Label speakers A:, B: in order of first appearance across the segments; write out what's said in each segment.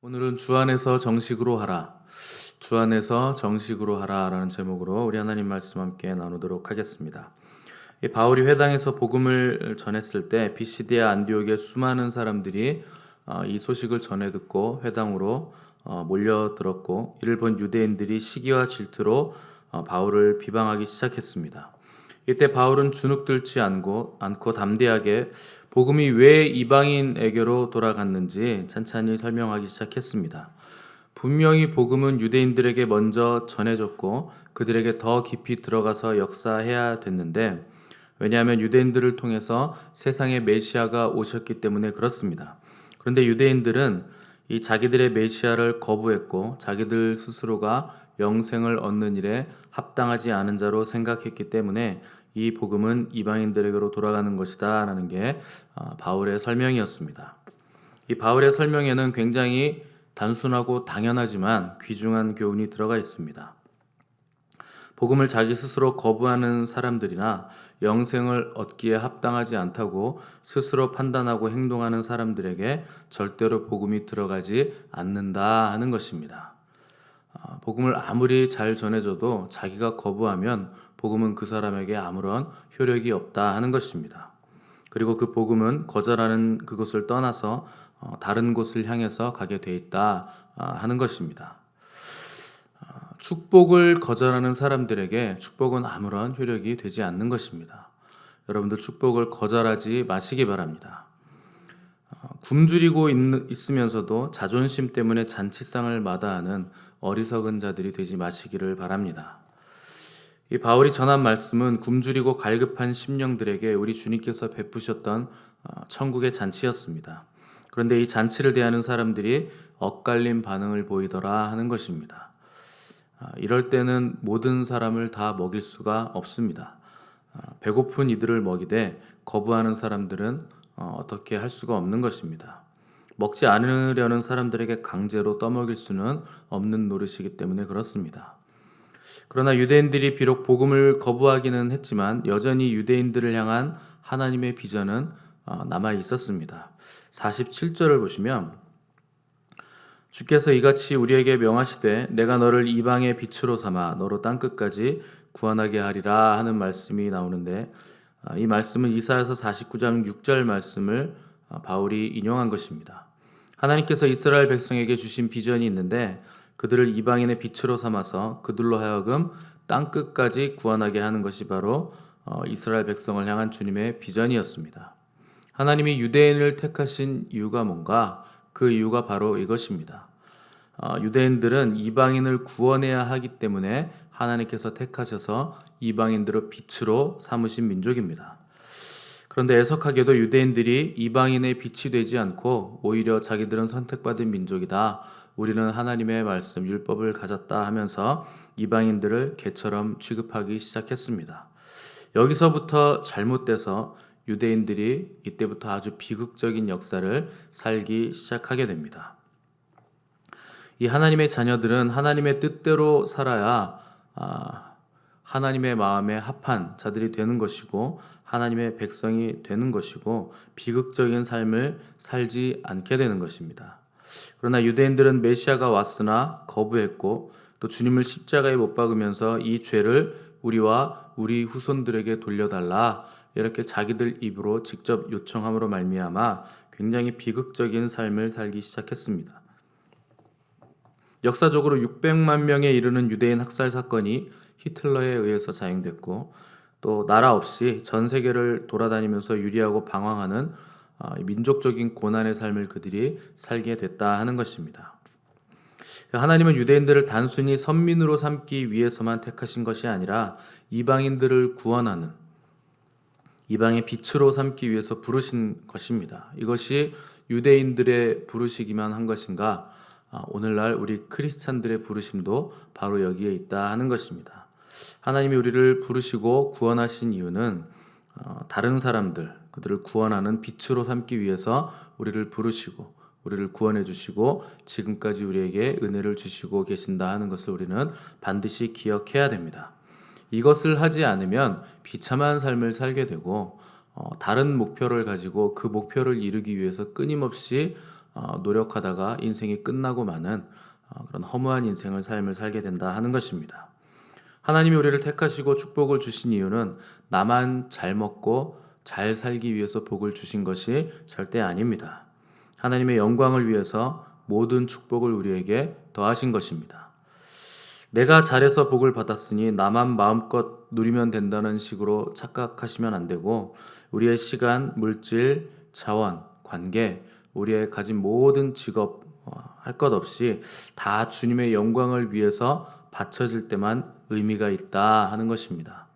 A: 오늘은 주 안에서 정식으로 하라. 주 안에서 정식으로 하라라는 제목으로 우리 하나님 말씀 함께 나누도록 하겠습니다. 이 바울이 회당에서 복음을 전했을 때 비시디아 안디옥의 수많은 사람들이 이 소식을 전해 듣고 회당으로 몰려들었고, 이를 본 유대인들이 시기와 질투로 바울을 비방하기 시작했습니다. 이때 바울은 주눅들지 않고 담대하게 복음이 왜 이방인에게로 돌아갔는지 찬찬히 설명하기 시작했습니다. 분명히 복음은 유대인들에게 먼저 전해졌고 그들에게 더 깊이 들어가서 역사해야 됐는데, 왜냐하면 유대인들을 통해서 세상의 메시아가 오셨기 때문에 그렇습니다. 그런데 유대인들은 이 자기들의 메시아를 거부했고 자기들 스스로가 영생을 얻는 일에 합당하지 않은 자로 생각했기 때문에 이 복음은 이방인들에게로 돌아가는 것이다 라는 게 바울의 설명이었습니다. 이 바울의 설명에는 굉장히 단순하고 당연하지만 귀중한 교훈이 들어가 있습니다. 복음을 자기 스스로 거부하는 사람들이나 영생을 얻기에 합당하지 않다고 스스로 판단하고 행동하는 사람들에게 절대로 복음이 들어가지 않는다 하는 것입니다. 복음을 아무리 잘 전해줘도 자기가 거부하면 복음은 그 사람에게 아무런 효력이 없다 하는 것입니다. 그리고 그 복음은 거절하는 그곳을 떠나서 다른 곳을 향해서 가게 돼 있다 하는 것입니다. 축복을 거절하는 사람들에게 축복은 아무런 효력이 되지 않는 것입니다. 여러분들 축복을 거절하지 마시기 바랍니다. 굶주리고 있으면서도 자존심 때문에 잔치상을 마다하는 어리석은 자들이 되지 마시기를 바랍니다. 이 바울이 전한 말씀은 굶주리고 갈급한 심령들에게 우리 주님께서 베푸셨던 천국의 잔치였습니다. 그런데 이 잔치를 대하는 사람들이 엇갈린 반응을 보이더라 하는 것입니다. 이럴 때는 모든 사람을 다 먹일 수가 없습니다. 배고픈 이들을 먹이되 거부하는 사람들은 어떻게 할 수가 없는 것입니다. 먹지 않으려는 사람들에게 강제로 떠먹일 수는 없는 노릇이기 때문에 그렇습니다. 그러나 유대인들이 비록 복음을 거부하기는 했지만 여전히 유대인들을 향한 하나님의 비전은 남아 있었습니다. 47절을 보시면 주께서 이같이 우리에게 명하시되 내가 너를 이방의 빛으로 삼아 너로 땅끝까지 구원하게 하리라 하는 말씀이 나오는데, 이 말씀은 이사야서 49장 6절 말씀을 바울이 인용한 것입니다. 하나님께서 이스라엘 백성에게 주신 비전이 있는데 그들을 이방인의 빛으로 삼아서 그들로 하여금 땅끝까지 구원하게 하는 것이 바로 이스라엘 백성을 향한 주님의 비전이었습니다. 하나님이 유대인을 택하신 이유가 뭔가? 그 이유가 바로 이것입니다. 유대인들은 이방인을 구원해야 하기 때문에 하나님께서 택하셔서 이방인들을 빛으로 삼으신 민족입니다. 그런데 애석하게도 유대인들이 이방인의 빛이 되지 않고 오히려 자기들은 선택받은 민족이다, 우리는 하나님의 말씀 율법을 가졌다 하면서 이방인들을 개처럼 취급하기 시작했습니다. 여기서부터 잘못돼서 유대인들이 이때부터 아주 비극적인 역사를 살기 시작하게 됩니다. 이 하나님의 자녀들은 하나님의 뜻대로 살아야 하나님의 마음에 합한 자들이 되는 것이고 하나님의 백성이 되는 것이고 비극적인 삶을 살지 않게 되는 것입니다. 그러나 유대인들은 메시아가 왔으나 거부했고 또 주님을 십자가에 못 박으면서 이 죄를 우리와 우리 후손들에게 돌려달라 이렇게 자기들 입으로 직접 요청함으로 말미암아 굉장히 비극적인 삶을 살기 시작했습니다. 역사적으로 600만 명에 이르는 유대인 학살 사건이 히틀러에 의해서 자행됐고, 또 나라 없이 전 세계를 돌아다니면서 유리하고 방황하는 민족적인 고난의 삶을 그들이 살게 됐다 하는 것입니다. 하나님은 유대인들을 단순히 선민으로 삼기 위해서만 택하신 것이 아니라 이방인들을 구원하는 이방의 빛으로 삼기 위해서 부르신 것입니다. 이것이 유대인들의 부르시기만 한 것인가? 오늘날 우리 크리스찬들의 부르심도 바로 여기에 있다 하는 것입니다. 하나님이 우리를 부르시고 구원하신 이유는 다른 사람들, 그들을 구원하는 빛으로 삼기 위해서 우리를 부르시고 우리를 구원해 주시고 지금까지 우리에게 은혜를 주시고 계신다 하는 것을 우리는 반드시 기억해야 됩니다. 이것을 하지 않으면 비참한 삶을 살게 되고 다른 목표를 가지고 그 목표를 이루기 위해서 끊임없이 노력하다가 인생이 끝나고 마는 그런 허무한 인생을 삶을 살게 된다 하는 것입니다. 하나님이 우리를 택하시고 축복을 주신 이유는 나만 잘 먹고 잘 살기 위해서 복을 주신 것이 절대 아닙니다. 하나님의 영광을 위해서 모든 축복을 우리에게 더하신 것입니다. 내가 잘해서 복을 받았으니 나만 마음껏 누리면 된다는 식으로 착각하시면 안 되고, 우리의 시간, 물질, 자원, 관계, 우리의 가진 모든 직업, 할 것 없이 다 주님의 영광을 위해서 바쳐질 때만 의미가 있다 하는 것입니다.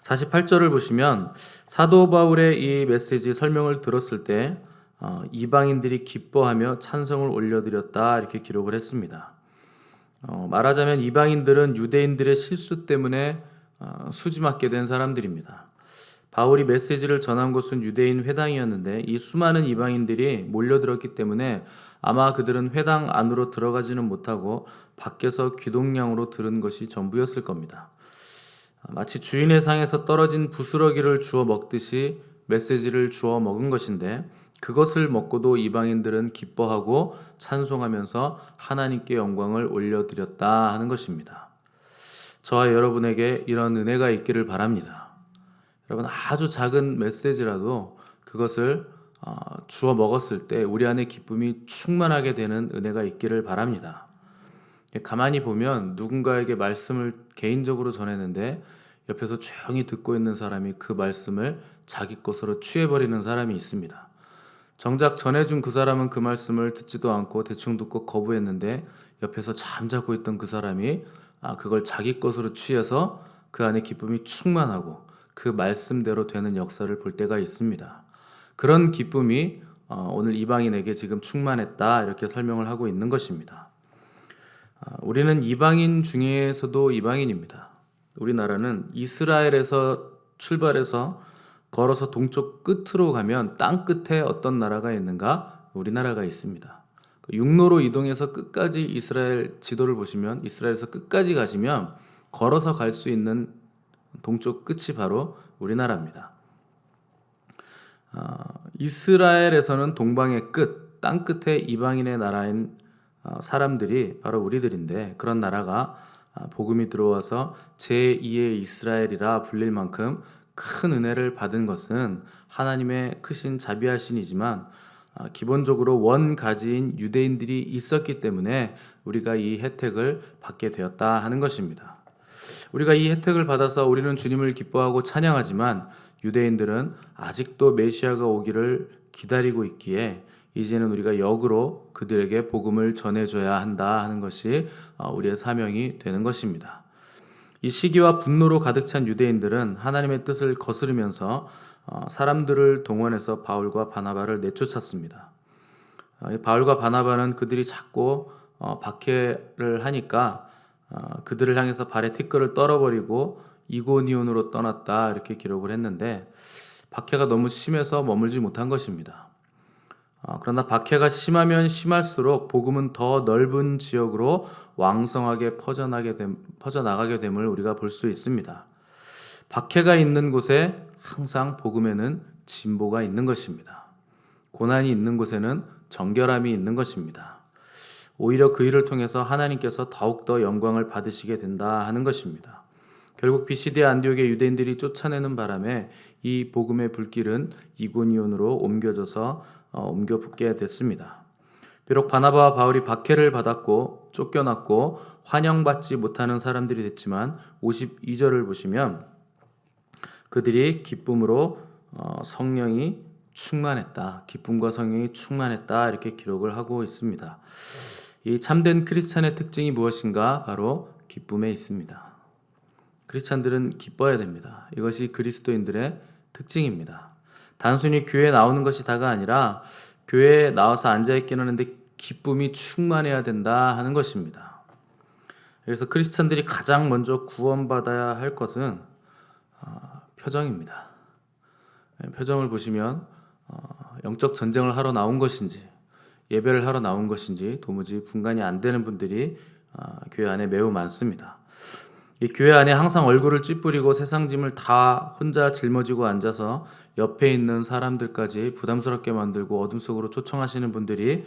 A: 48절을 보시면 사도 바울의 이 메시지 설명을 들었을 때 이방인들이 기뻐하며 찬성을 올려드렸다 이렇게 기록을 했습니다. 말하자면 이방인들은 유대인들의 실수 때문에 수지맞게 된 사람들입니다. 바울이 메시지를 전한 곳은 유대인 회당이었는데 이 수많은 이방인들이 몰려들었기 때문에 아마 그들은 회당 안으로 들어가지는 못하고 밖에서 귀동냥으로 들은 것이 전부였을 겁니다. 마치 주인의 상에서 떨어진 부스러기를 주워 먹듯이 메시지를 주워 먹은 것인데, 그것을 먹고도 이방인들은 기뻐하고 찬송하면서 하나님께 영광을 올려드렸다 하는 것입니다. 저와 여러분에게 이런 은혜가 있기를 바랍니다. 여러분, 아주 작은 메시지라도 그것을 주워 먹었을 때 우리 안에 기쁨이 충만하게 되는 은혜가 있기를 바랍니다. 가만히 보면 누군가에게 말씀을 개인적으로 전했는데 옆에서 조용히 듣고 있는 사람이 그 말씀을 자기 것으로 취해버리는 사람이 있습니다. 정작 전해준 그 사람은 그 말씀을 듣지도 않고 대충 듣고 거부했는데 옆에서 잠자고 있던 그 사람이 그걸 자기 것으로 취해서 그 안에 기쁨이 충만하고 그 말씀대로 되는 역사를 볼 때가 있습니다. 그런 기쁨이 오늘 이방인에게 지금 충만했다 이렇게 설명을 하고 있는 것입니다. 우리는 이방인 중에서도 이방인입니다. 우리나라는 이스라엘에서 출발해서 걸어서 동쪽 끝으로 가면 땅 끝에 어떤 나라가 있는가? 우리나라가 있습니다. 육로로 이동해서 끝까지 이스라엘 지도를 보시면 이스라엘에서 끝까지 가시면 걸어서 갈 수 있는 동쪽 끝이 바로 우리나라입니다. 이스라엘에서는 동방의 끝, 땅 끝에 이방인의 나라인 사람들이 바로 우리들인데, 그런 나라가 복음이 들어와서 제2의 이스라엘이라 불릴 만큼 큰 은혜를 받은 것은 하나님의 크신 자비하신이지만 기본적으로 원가지인 유대인들이 있었기 때문에 우리가 이 혜택을 받게 되었다 하는 것입니다. 우리가 이 혜택을 받아서 우리는 주님을 기뻐하고 찬양하지만 유대인들은 아직도 메시아가 오기를 기다리고 있기에 이제는 우리가 역으로 그들에게 복음을 전해줘야 한다 하는 것이 우리의 사명이 되는 것입니다. 이 시기와 분노로 가득 찬 유대인들은 하나님의 뜻을 거스르면서 사람들을 동원해서 바울과 바나바를 내쫓았습니다. 바울과 바나바는 그들이 자꾸 박해를 하니까 그들을 향해서 발에 티끌을 떨어버리고 이고니온으로 떠났다 이렇게 기록을 했는데, 박해가 너무 심해서 머물지 못한 것입니다. 그러나 박해가 심하면 심할수록 복음은 더 넓은 지역으로 왕성하게 퍼져나가게 됨을 우리가 볼 수 있습니다. 박해가 있는 곳에 항상 복음에는 진보가 있는 것입니다. 고난이 있는 곳에는 정결함이 있는 것입니다. 오히려 그 일을 통해서 하나님께서 더욱더 영광을 받으시게 된다 하는 것입니다. 결국 비시디아 안디옥의 유대인들이 쫓아내는 바람에 이 복음의 불길은 이고니온으로 옮겨 붙게 됐습니다. 비록 바나바와 바울이 박해를 받았고 쫓겨났고 환영받지 못하는 사람들이 됐지만 52절을 보시면 그들이 기쁨으로 성령이 충만했다, 기쁨과 성령이 충만했다 이렇게 기록을 하고 있습니다. 이 참된 크리스찬의 특징이 무엇인가? 바로 기쁨에 있습니다. 크리스찬들은 기뻐야 됩니다. 이것이 그리스도인들의 특징입니다. 단순히 교회에 나오는 것이 다가 아니라 교회에 나와서 앉아있기는 하는데 기쁨이 충만해야 된다 하는 것입니다. 그래서 크리스찬들이 가장 먼저 구원받아야 할 것은 표정입니다. 표정을 보시면 영적 전쟁을 하러 나온 것인지 예배를 하러 나온 것인지 도무지 분간이 안 되는 분들이 교회 안에 매우 많습니다. 이 교회 안에 항상 얼굴을 찌푸리고 세상 짐을 다 혼자 짊어지고 앉아서 옆에 있는 사람들까지 부담스럽게 만들고 어둠 속으로 초청하시는 분들이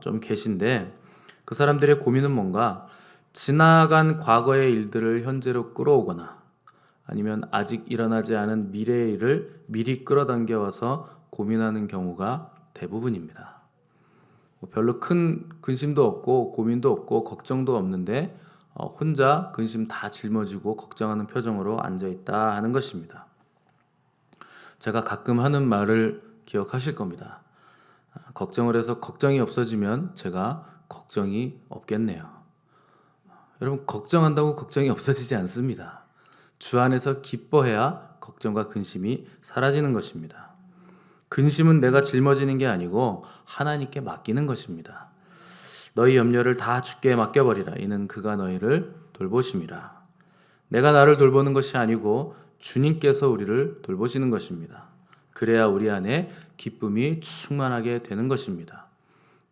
A: 좀 계신데, 그 사람들의 고민은 뭔가 지나간 과거의 일들을 현재로 끌어오거나 아니면 아직 일어나지 않은 미래의 일을 미리 끌어당겨 와서 고민하는 경우가 대부분입니다. 별로 큰 근심도 없고 고민도 없고 걱정도 없는데 혼자 근심 다 짊어지고 걱정하는 표정으로 앉아있다 하는 것입니다. 제가 가끔 하는 말을 기억하실 겁니다. 걱정을 해서 걱정이 없어지면 제가 걱정이 없겠네요. 여러분, 걱정한다고 걱정이 없어지지 않습니다. 주 안에서 기뻐해야 걱정과 근심이 사라지는 것입니다. 근심은 내가 짊어지는 게 아니고 하나님께 맡기는 것입니다. 너희 염려를 다 주께 맡겨버리라. 이는 그가 너희를 돌보심이라. 내가 나를 돌보는 것이 아니고 주님께서 우리를 돌보시는 것입니다. 그래야 우리 안에 기쁨이 충만하게 되는 것입니다.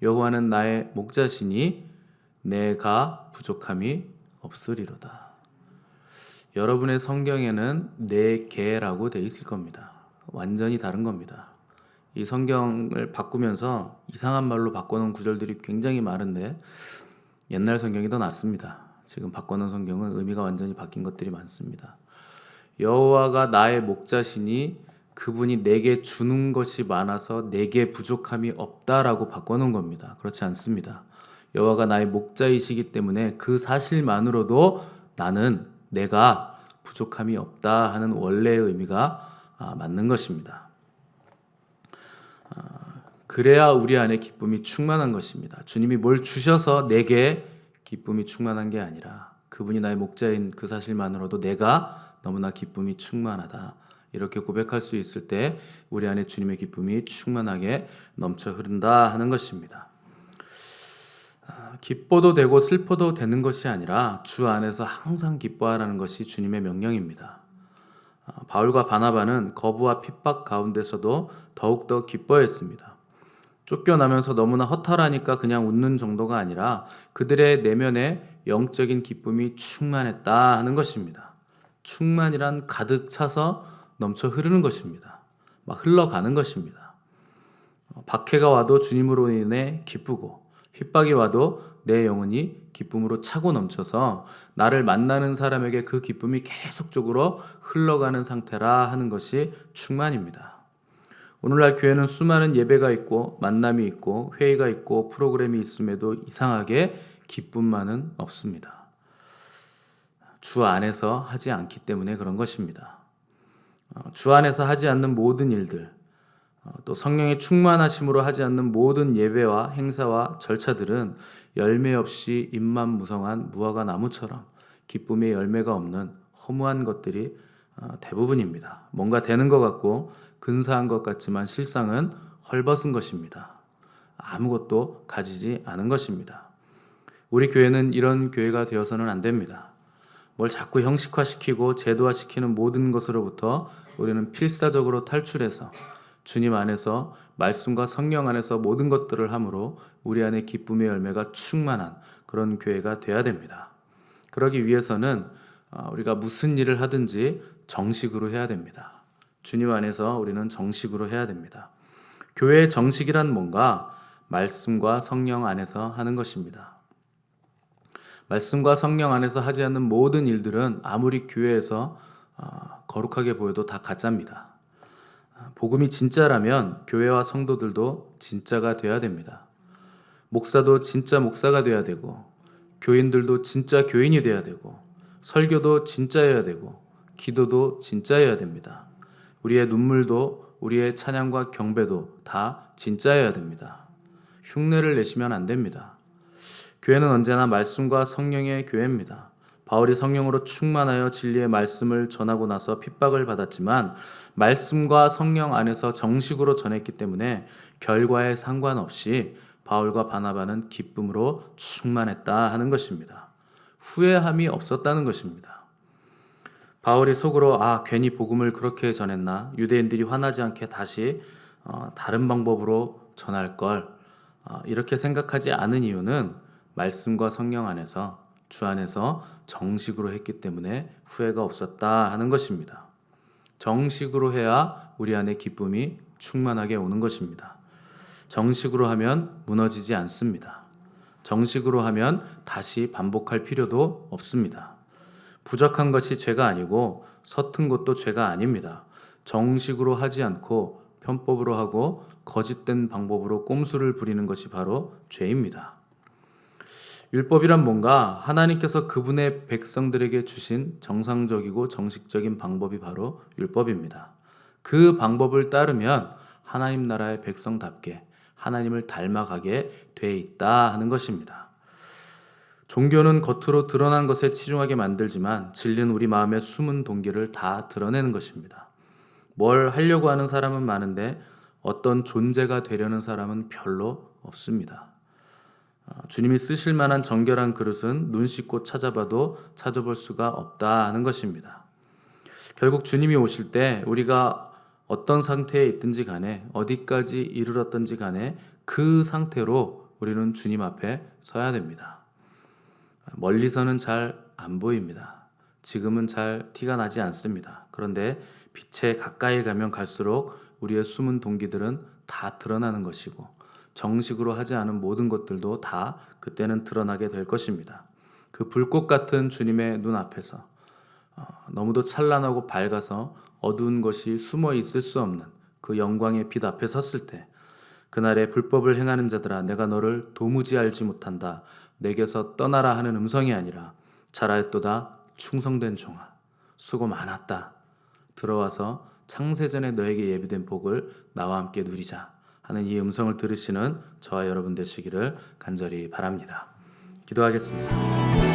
A: 여호와는 나의 목자시니 내가 부족함이 없으리로다. 여러분의 성경에는 내 개라고 돼 있을 겁니다. 완전히 다른 겁니다. 이 성경을 바꾸면서 이상한 말로 바꿔놓은 구절들이 굉장히 많은데 옛날 성경이 더 낫습니다. 지금 바꿔놓은 성경은 의미가 완전히 바뀐 것들이 많습니다. 여호와가 나의 목자시니 그분이 내게 주는 것이 많아서 내게 부족함이 없다라고 바꿔놓은 겁니다. 그렇지 않습니다. 여호와가 나의 목자이시기 때문에 그 사실만으로도 내가 부족함이 없다 하는 원래의 의미가 맞는 것입니다. 그래야 우리 안에 기쁨이 충만한 것입니다. 주님이 뭘 주셔서 내게 기쁨이 충만한 게 아니라 그분이 나의 목자인 그 사실만으로도 내가 너무나 기쁨이 충만하다. 이렇게 고백할 수 있을 때 우리 안에 주님의 기쁨이 충만하게 넘쳐 흐른다 하는 것입니다. 기뻐도 되고 슬퍼도 되는 것이 아니라 주 안에서 항상 기뻐하라는 것이 주님의 명령입니다. 바울과 바나바는 거부와 핍박 가운데서도 더욱더 기뻐했습니다. 쫓겨나면서 너무나 허탈하니까 그냥 웃는 정도가 아니라 그들의 내면에 영적인 기쁨이 충만했다 하는 것입니다. 충만이란 가득 차서 넘쳐 흐르는 것입니다. 막 흘러가는 것입니다. 박해가 와도 주님으로 인해 기쁘고 핍박이 와도 내 영혼이 기쁨으로 차고 넘쳐서 나를 만나는 사람에게 그 기쁨이 계속적으로 흘러가는 상태라 하는 것이 충만입니다. 오늘날 교회는 수많은 예배가 있고 만남이 있고 회의가 있고 프로그램이 있음에도 이상하게 기쁨만은 없습니다. 주 안에서 하지 않기 때문에 그런 것입니다. 주 안에서 하지 않는 모든 일들, 또 성령의 충만하심으로 하지 않는 모든 예배와 행사와 절차들은 열매 없이 잎만 무성한 무화과 나무처럼 기쁨의 열매가 없는 허무한 것들이 대부분입니다. 뭔가 되는 것 같고 근사한 것 같지만 실상은 헐벗은 것입니다. 아무것도 가지지 않은 것입니다. 우리 교회는 이런 교회가 되어서는 안 됩니다. 뭘 자꾸 형식화시키고 제도화시키는 모든 것으로부터 우리는 필사적으로 탈출해서 주님 안에서 말씀과 성령 안에서 모든 것들을 함으로 우리 안에 기쁨의 열매가 충만한 그런 교회가 되어야 됩니다. 그러기 위해서는 우리가 무슨 일을 하든지 정식으로 해야 됩니다. 주님 안에서 우리는 정식으로 해야 됩니다. 교회의 정식이란 뭔가 말씀과 성령 안에서 하는 것입니다. 말씀과 성령 안에서 하지 않는 모든 일들은 아무리 교회에서 거룩하게 보여도 다 가짜입니다. 복음이 진짜라면 교회와 성도들도 진짜가 돼야 됩니다. 목사도 진짜 목사가 돼야 되고 교인들도 진짜 교인이 돼야 되고 설교도 진짜여야 되고 기도도 진짜여야 됩니다. 우리의 눈물도 우리의 찬양과 경배도 다 진짜여야 됩니다. 흉내를 내시면 안 됩니다. 교회는 언제나 말씀과 성령의 교회입니다. 바울이 성령으로 충만하여 진리의 말씀을 전하고 나서 핍박을 받았지만 말씀과 성령 안에서 정식으로 전했기 때문에 결과에 상관없이 바울과 바나바는 기쁨으로 충만했다 하는 것입니다. 후회함이 없었다는 것입니다. 바울이 속으로 괜히 복음을 그렇게 전했나, 유대인들이 화나지 않게 다시 다른 방법으로 전할 걸, 이렇게 생각하지 않은 이유는 말씀과 성령 안에서 주 안에서 정식으로 했기 때문에 후회가 없었다 하는 것입니다. 정식으로 해야 우리 안에 기쁨이 충만하게 오는 것입니다. 정식으로 하면 무너지지 않습니다. 정식으로 하면 다시 반복할 필요도 없습니다. 부족한 것이 죄가 아니고 서툰 것도 죄가 아닙니다. 정식으로 하지 않고 편법으로 하고 거짓된 방법으로 꼼수를 부리는 것이 바로 죄입니다. 율법이란 뭔가 하나님께서 그분의 백성들에게 주신 정상적이고 정식적인 방법이 바로 율법입니다. 그 방법을 따르면 하나님 나라의 백성답게 하나님을 닮아가게 돼 있다 하는 것입니다. 종교는 겉으로 드러난 것에 치중하게 만들지만 진리는 우리 마음의 숨은 동기를 다 드러내는 것입니다. 뭘 하려고 하는 사람은 많은데 어떤 존재가 되려는 사람은 별로 없습니다. 주님이 쓰실 만한 정결한 그릇은 눈 씻고 찾아봐도 찾아볼 수가 없다 하는 것입니다. 결국 주님이 오실 때 우리가 어떤 상태에 있든지 간에 어디까지 이르렀든지 간에 그 상태로 우리는 주님 앞에 서야 됩니다. 멀리서는 잘 안 보입니다. 지금은 잘 티가 나지 않습니다. 그런데 빛에 가까이 가면 갈수록 우리의 숨은 동기들은 다 드러나는 것이고 정식으로 하지 않은 모든 것들도 다 그때는 드러나게 될 것입니다. 그 불꽃 같은 주님의 눈 앞에서 너무도 찬란하고 밝아서 어두운 것이 숨어 있을 수 없는 그 영광의 빛 앞에 섰을 때 그날에 불법을 행하는 자들아 내가 너를 도무지 알지 못한다. 내게서 떠나라 하는 음성이 아니라 잘하였도다 충성된 종아 수고 많았다. 들어와서 창세전에 너에게 예비된 복을 나와 함께 누리자 하는 이 음성을 들으시는 저와 여러분 되시기를 간절히 바랍니다. 기도하겠습니다.